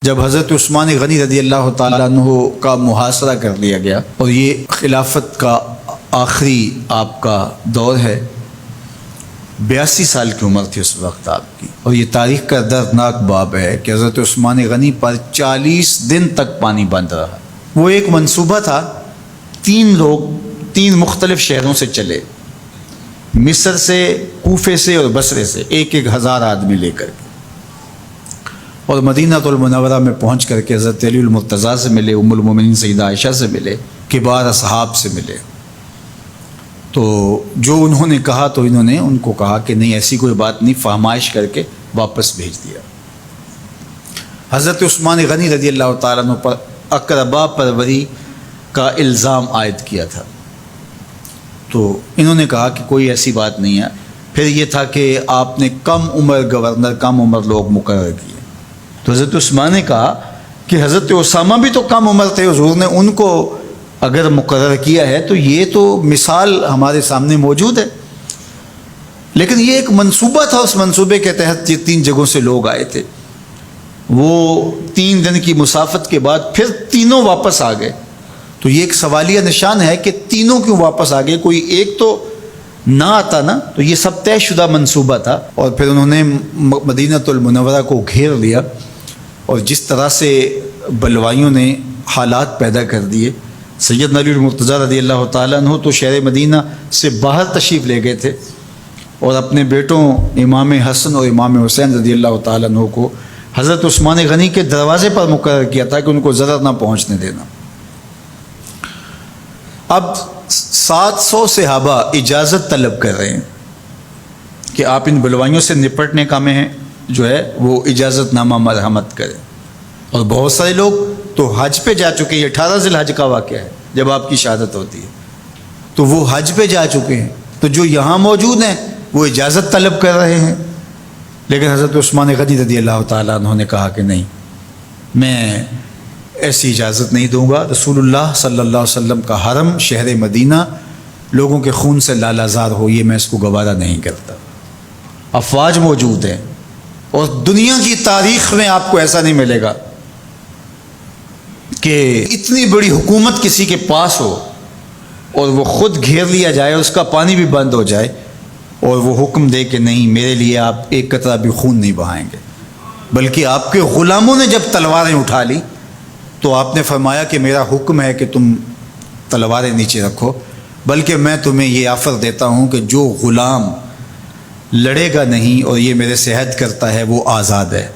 جب حضرت عثمان غنی رضی اللہ تعالیٰ عنہ کا محاصرہ کر لیا گیا اور یہ خلافت کا آخری آپ کا دور ہے، 82 سال کی عمر تھی اس وقت آپ کی، اور یہ تاریخ کا دردناک باب ہے کہ حضرت عثمان غنی پر 40 دن تک پانی بند رہا۔ وہ ایک منصوبہ تھا، 3 لوگ 3 مختلف شہروں سے چلے، مصر سے، کوفے سے اور بصرے سے، 1,000 آدمی لے کر کے، اور مدینہ المنورہ میں پہنچ کر کے حضرت علی المرتضیٰ سے ملے، ام المومنین سیدہ عائشہ سے ملے، کبار اصحاب سے ملے۔ تو جو انہوں نے کہا تو انہوں نے ان کو کہا کہ نہیں، ایسی کوئی بات نہیں، فہمائش کر کے واپس بھیج دیا۔ حضرت عثمان غنی رضی اللہ تعالیٰ عنہ پر اقربا پروری کا الزام عائد کیا تھا، تو انہوں نے کہا کہ کوئی ایسی بات نہیں ہے۔ پھر یہ تھا کہ آپ نے کم عمر گورنر، کم عمر لوگ مقرر کیے، تو حضرت عثمان نے کہا کہ حضرت اسامہ بھی تو کم عمر تھے، حضور نے ان کو اگر مقرر کیا ہے تو یہ تو مثال ہمارے سامنے موجود ہے، لیکن یہ ایک منصوبہ تھا، اس منصوبے کے تحت یہ 3 جگہوں سے لوگ آئے تھے۔ وہ 3 دن کی مسافت کے بعد پھر تینوں واپس آ گئے، تو یہ ایک سوالیہ نشان ہے کہ تینوں کیوں واپس آ گئے، کوئی ایک تو نہ آتا نا، تو یہ سب طے شدہ منصوبہ تھا۔ اور پھر انہوں نے مدینہ المنورہ کو گھیر لیا، اور جس طرح سے بلوائیوں نے حالات پیدا کر دیے، سیدنا علی المرتضیٰ رضی اللہ تعالیٰ عنہ تو شہر مدینہ سے باہر تشریف لے گئے تھے، اور اپنے بیٹوں امام حسن اور امام حسین رضی اللہ تعالیٰ عنہ کو حضرت عثمان غنی کے دروازے پر مقرر کیا تھا کہ ان کو ضرر نہ پہنچنے دینا۔ اب 700 صحابہ اجازت طلب کر رہے ہیں کہ آپ ان بلوائیوں سے نپٹنے کا میں جو ہے وہ اجازت نامہ مرحمت کریں، اور بہت سارے لوگ تو حج پہ جا چکے ہیں۔ 18 ذی الحج کا واقعہ ہے جب آپ کی شہادت ہوتی ہے، تو وہ حج پہ جا چکے ہیں، تو جو یہاں موجود ہیں وہ اجازت طلب کر رہے ہیں، لیکن حضرت عثمان غنی رضی اللہ تعالیٰ عنہ نے کہا کہ نہیں، میں ایسی اجازت نہیں دوں گا۔ رسول اللہ صلی اللہ علیہ وسلم کا حرم شہر مدینہ لوگوں کے خون سے لالازار ہو، یہ میں اس کو گوارا نہیں کرتا۔ افواج موجود ہیں، اور دنیا کی تاریخ میں آپ کو ایسا نہیں ملے گا کہ اتنی بڑی حکومت کسی کے پاس ہو اور وہ خود گھیر لیا جائے، اس کا پانی بھی بند ہو جائے، اور وہ حکم دے کہ نہیں، میرے لیے آپ ایک قطرہ بھی خون نہیں بہائیں گے۔ بلکہ آپ کے غلاموں نے جب تلواریں اٹھا لی تو آپ نے فرمایا کہ میرا حکم ہے کہ تم تلواریں نیچے رکھو، بلکہ میں تمہیں یہ آفر دیتا ہوں کہ جو غلام لڑے گا نہیں اور یہ میرے سے عہد کرتا ہے وہ آزاد ہے۔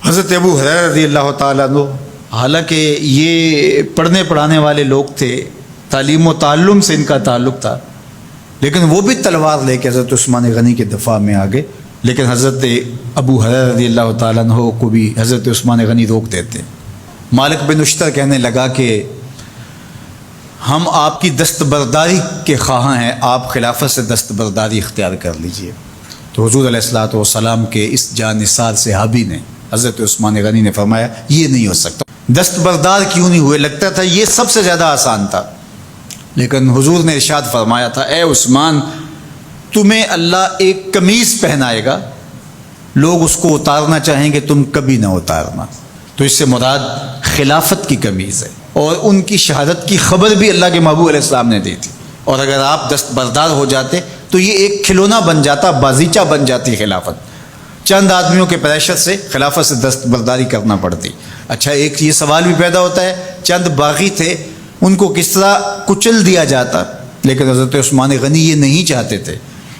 حضرت ابو ہریرہ رضی اللہ تعالیٰ عنہ، حالانکہ یہ پڑھنے پڑھانے والے لوگ تھے، تعلیم و تعلم سے ان کا تعلق تھا، لیکن وہ بھی تلوار لے کے حضرت عثمان غنی کے دفاع میں آ گئے، لیکن حضرت ابو ہریرہ رضی اللہ تعالیٰ عنہ کو بھی حضرت عثمان غنی روک دیتے۔ مالک بن اشتر کہنے لگا کہ ہم آپ کی دستبرداری کے خواہاں ہیں، آپ خلافت سے دستبرداری اختیار کر لیجئے۔ تو حضور علیہ الصلوۃ والسلام کے اس جانثار صحابی نے، حضرت عثمان غنی نے فرمایا یہ نہیں ہو سکتا۔ دستبردار کیوں نہیں ہوئے؟ لگتا تھا یہ سب سے زیادہ آسان تھا، لیکن حضور نے ارشاد فرمایا تھا، اے عثمان، تمہیں اللہ ایک قمیض پہنائے گا، لوگ اس کو اتارنا چاہیں گے، تم کبھی نہ اتارنا۔ تو اس سے مراد خلافت کی قمیض ہے، اور ان کی شہادت کی خبر بھی اللہ کے محبوب علیہ السلام نے دی تھی، اور اگر آپ دستبردار ہو جاتے تو یہ ایک کھلونا بن جاتا، بازیچہ بن جاتی خلافت۔ چند آدمیوں کے پریشر سے خلافت سے دستبرداری کرنا پڑتی۔ اچھا، ایک یہ سوال بھی پیدا ہوتا ہے، چند باغی تھے، ان کو کس طرح کچل دیا جاتا؟ لیکن حضرت عثمان غنی یہ نہیں چاہتے تھے۔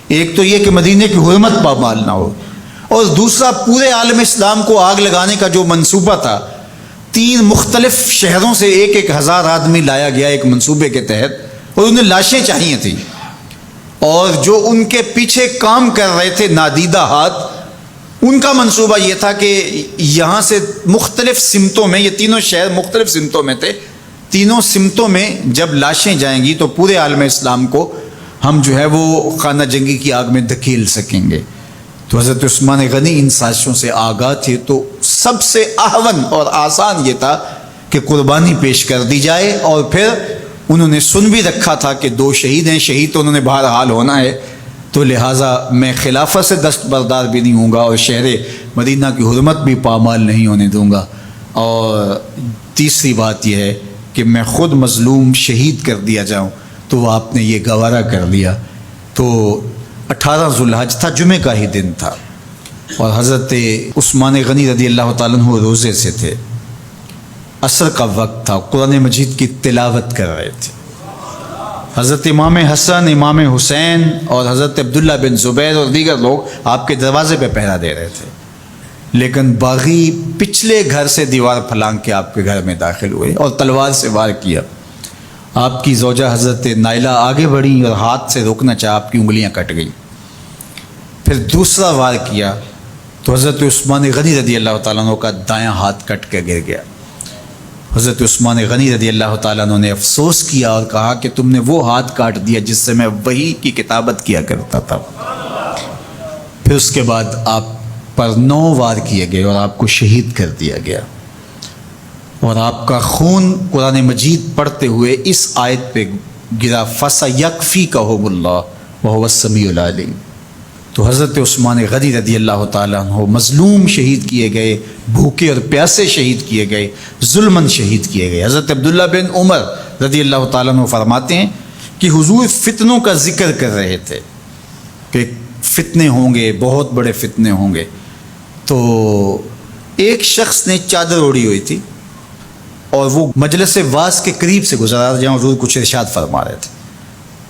ایک تو یہ کہ مدینے کی حرمت پامال نہ ہو، اور دوسرا پورے عالم اسلام کو آگ لگانے کا جو منصوبہ تھا، 3 مختلف شہروں سے 1,000 آدمی لایا گیا ایک منصوبے کے تحت، اور انہیں لاشیں چاہیے تھیں، اور جو ان کے پیچھے کام کر رہے تھے نادیدہ ہاتھ، ان کا منصوبہ یہ تھا کہ یہاں سے مختلف سمتوں میں، یہ تینوں شہر مختلف سمتوں میں تھے، تینوں سمتوں میں جب لاشیں جائیں گی تو پورے عالم اسلام کو ہم جو ہے وہ خانہ جنگی کی آگ میں دھکیل سکیں گے۔ تو حضرت عثمان غنی ان سازشوں سے آگاہ تھے، تو سب سے اہون اور آسان یہ تھا کہ قربانی پیش کر دی جائے، اور پھر انہوں نے سن بھی رکھا تھا کہ 2 شہید ہیں، شہید تو انہوں نے بہرحال ہونا ہے، تو لہٰذا میں خلافت سے دستبردار بھی نہیں ہوں گا، اور شہر مدینہ کی حرمت بھی پامال نہیں ہونے دوں گا۔ اور تیسری بات یہ ہے کہ میں خود مظلوم شہید کر دیا جاؤں، تو وہ آپ نے یہ گوارا کر لیا۔ تو 18 ذوالحج تھا، جمعہ کا ہی دن تھا، اور حضرت عثمان غنی رضی اللہ تعالیٰ عنہ روزے سے تھے، عصر کا وقت تھا، قرآن مجید کی تلاوت کر رہے تھے۔ حضرت امام حسن، امام حسین اور حضرت عبداللہ بن زبیر اور دیگر لوگ آپ کے دروازے پہ پہرا دے رہے تھے، لیکن باغی پچھلے گھر سے دیوار پھلانگ کے آپ کے گھر میں داخل ہوئے اور تلوار سے وار کیا۔ آپ کی زوجہ حضرت نائلہ آگے بڑھی اور ہاتھ سے روکنا چاہا، آپ کی انگلیاں کٹ گئیں۔ پھر دوسرا وار کیا تو حضرت عثمان غنی رضی اللہ تعالیٰ عنہ کا دایاں ہاتھ کٹ کے گر گیا۔ حضرت عثمان غنی رضی اللہ تعالیٰ عنہ نے افسوس کیا اور کہا کہ تم نے وہ ہاتھ کاٹ دیا جس سے میں وحی کی کتابت کیا کرتا تھا۔ پھر اس کے بعد آپ پر 9 وار کیے گئے اور آپ کو شہید کر دیا گیا، اور آپ کا خون قرآن مجید پڑھتے ہوئے اس آیت پہ گرا، فَسَيَكْفِيكَهُمُ اللَّهُ وَهُوَ السَّمِيعُ الْعَلِيمُ۔ تو حضرت عثمان غنی رضی اللہ تعالیٰ عنہ مظلوم شہید کیے گئے، بھوکے اور پیاسے شہید کیے گئے، ظلماً شہید کیے گئے۔ حضرت عبداللہ بن عمر رضی اللہ تعالیٰ عنہ فرماتے ہیں کہ حضور فتنوں کا ذکر کر رہے تھے کہ فتنے ہوں گے، بہت بڑے فتنے ہوں گے۔ تو ایک شخص نے چادر اوڑھی ہوئی تھی اور وہ مجلس واعظ کے قریب سے گزرا جہاں حضور کچھ ارشاد فرما رہے تھے،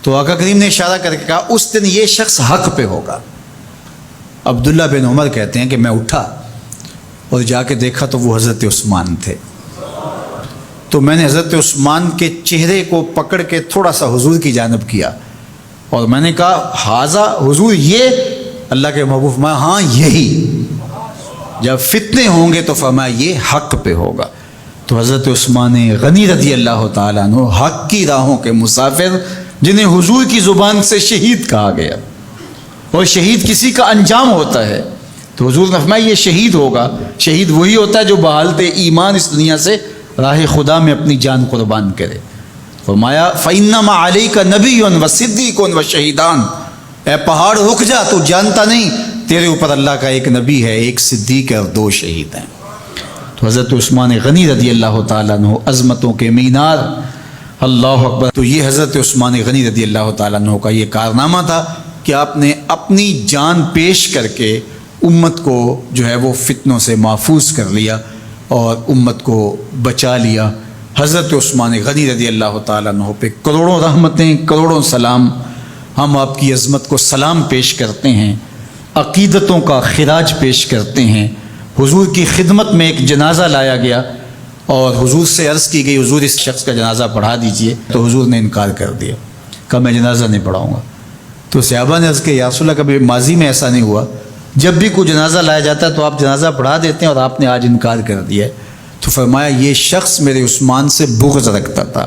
تو آقا کریم نے اشارہ کر کے کہا اس دن یہ شخص حق پہ ہوگا۔ عبداللہ بن عمر کہتے ہیں کہ میں اٹھا اور جا کے دیکھا تو وہ حضرت عثمان تھے، تو میں نے حضرت عثمان کے چہرے کو پکڑ کے تھوڑا سا حضور کی جانب کیا اور میں نے کہا حاضہ حضور، یہ اللہ کے محبوب، میں ہاں یہی، جب فتنے ہوں گے تو فرمایا یہ حق پہ ہوگا۔ تو حضرت عثمان غنی رضی اللہ تعالیٰ عنہ حق کی راہوں کے مسافر، جنہیں حضور کی زبان سے شہید کہا گیا، اور شہید کسی کا انجام ہوتا ہے، تو حضور نے فرمایا یہ شہید ہوگا۔ شہید وہی ہوتا ہے جو بحالت ایمان اس دنیا سے راہ خدا میں اپنی جان قربان کرے۔ فرمایا فَإِنَّمَا عَلَيْكَ نَبِيٌّ وَصِدِّيقٌ وَشَهِيدَانِ، اے پہاڑ رک جا، تو جانتا نہیں تیرے اوپر اللہ کا ایک نبی ہے، ایک صدیق ہے اور 2 شہید ہیں۔ تو حضرت عثمان غنی رضی اللہ تعالیٰ عنہ عظمتوں کے مینار، اللہ اکبر۔ تو یہ حضرت عثمان غنی رضی اللہ تعالیٰ عنہ کا یہ کارنامہ تھا کہ آپ نے اپنی جان پیش کر کے امت کو جو ہے وہ فتنوں سے محفوظ کر لیا اور امت کو بچا لیا۔ حضرت عثمان غنی رضی اللہ تعالیٰ عنہ پہ کروڑوں رحمتیں، کروڑوں سلام۔ ہم آپ کی عظمت کو سلام پیش کرتے ہیں، عقیدتوں کا خراج پیش کرتے ہیں۔ حضور کی خدمت میں ایک جنازہ لایا گیا اور حضور سے عرض کی گئی حضور اس شخص کا جنازہ پڑھا دیجئے، تو حضور نے انکار کر دیا، کہا میں جنازہ نہیں پڑھاؤں گا۔ تو صحابہ نے عرض کیا یا رسول اللہ، کبھی ماضی میں ایسا نہیں ہوا، جب بھی کوئی جنازہ لایا جاتا ہے تو آپ جنازہ پڑھا دیتے ہیں اور آپ نے آج انکار کر دیا ہے۔ تو فرمایا یہ شخص میرے عثمان سے بغض رکھتا تھا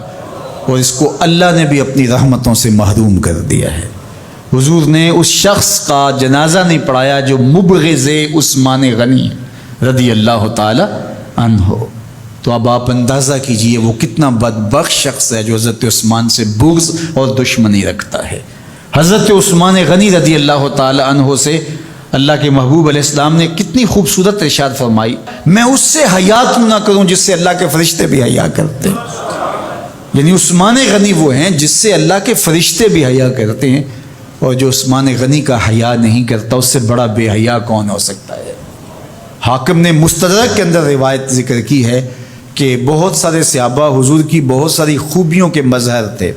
اور اس کو اللہ نے بھی اپنی رحمتوں سے محروم کر دیا ہے۔ حضور نے اس شخص کا جنازہ نہیں پڑھایا جو مبغض عثمان غنی رضی اللہ تعالی عنہ۔ تو اب آپ اندازہ کیجئے وہ کتنا بدبخت شخص ہے جو حضرت عثمان سے بغض اور دشمنی رکھتا ہے۔ حضرت عثمان غنی رضی اللہ تعالی عنہ سے اللہ کے محبوب علیہ السلام نے کتنی خوبصورت ارشاد فرمائی، میں اس سے حیا کیوں نہ کروں جس سے اللہ کے فرشتے بھی حیا کرتے ہیں۔ یعنی عثمان غنی وہ ہیں جس سے اللہ کے فرشتے بھی حیا کرتے ہیں، اور جو عثمان غنی کا حیا نہیں کرتا اس سے بڑا بے حیا کون ہو سکتا ہے۔ حاکم نے مستدرک کے اندر روایت ذکر کی ہے کہ بہت سارے صحابہ حضور کی بہت ساری خوبیوں کے مظہر تھے،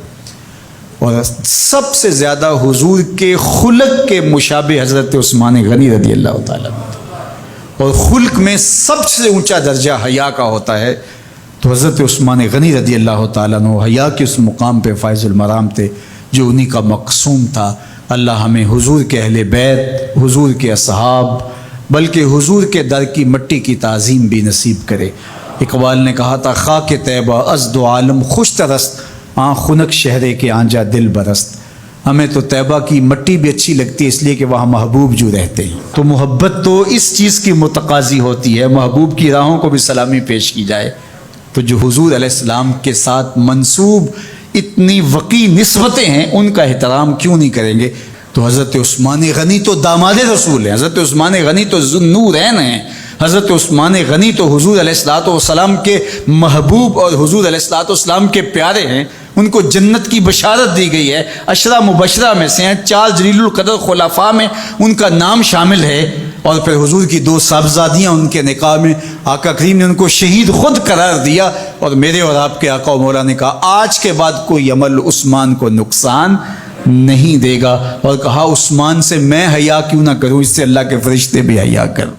اور سب سے زیادہ حضور کے خلق کے مشابہ حضرت عثمان غنی رضی اللہ تعالیٰ عنہ، اور خلق میں سب سے اونچا درجہ حیا کا ہوتا ہے۔ تو حضرت عثمان غنی رضی اللہ تعالیٰ عنہ حیا کے اس مقام پہ فائز المرام تھے جو انہی کا مقصوم تھا۔ اللہ ہمیں حضور کے اہل بیت، حضور کے اصحاب، بلکہ حضور کے در کی مٹی کی تعظیم بھی نصیب کرے۔ اقبال نے کہا تھا خاک طیبہ از دو عالم خوش ترست، آن خنک شہرے کے آنجا دل برست۔ ہمیں تو طیبہ کی مٹی بھی اچھی لگتی ہے اس لیے کہ وہاں محبوب جو رہتے ہیں۔ تو محبت تو اس چیز کی متقاضی ہوتی ہے، محبوب کی راہوں کو بھی سلامی پیش کی جائے۔ تو جو حضور علیہ السلام کے ساتھ منسوب اتنی وقی نسبتیں ہیں ان کا احترام کیوں نہیں کریں گے؟ تو حضرت عثمان غنی تو داماد رسول ہیں، حضرت عثمان غنی تو ذو النورین ہیں، حضرت عثمان غنی تو حضور علیہ الصلوۃ والسلام کے محبوب اور حضور علیہ الصلوۃ والسلام کے پیارے ہیں، ان کو جنت کی بشارت دی گئی ہے، عشرہ مبشرہ میں سے ہیں، 4 جلیل القدر خلفاء میں ان کا نام شامل ہے، اور پھر حضور کی 2 صاحبزادیاں ان کے نکاح میں آقا کریم نے ان کو شہید خود قرار دیا، اور میرے اور آپ کے آقا و مولا نے کہا آج کے بعد کوئی عمل عثمان کو نقصان نہیں دے گا، اور کہا عثمان سے میں حیا کیوں نہ کروں، اس سے اللہ کے فرشتے بھی حیا کر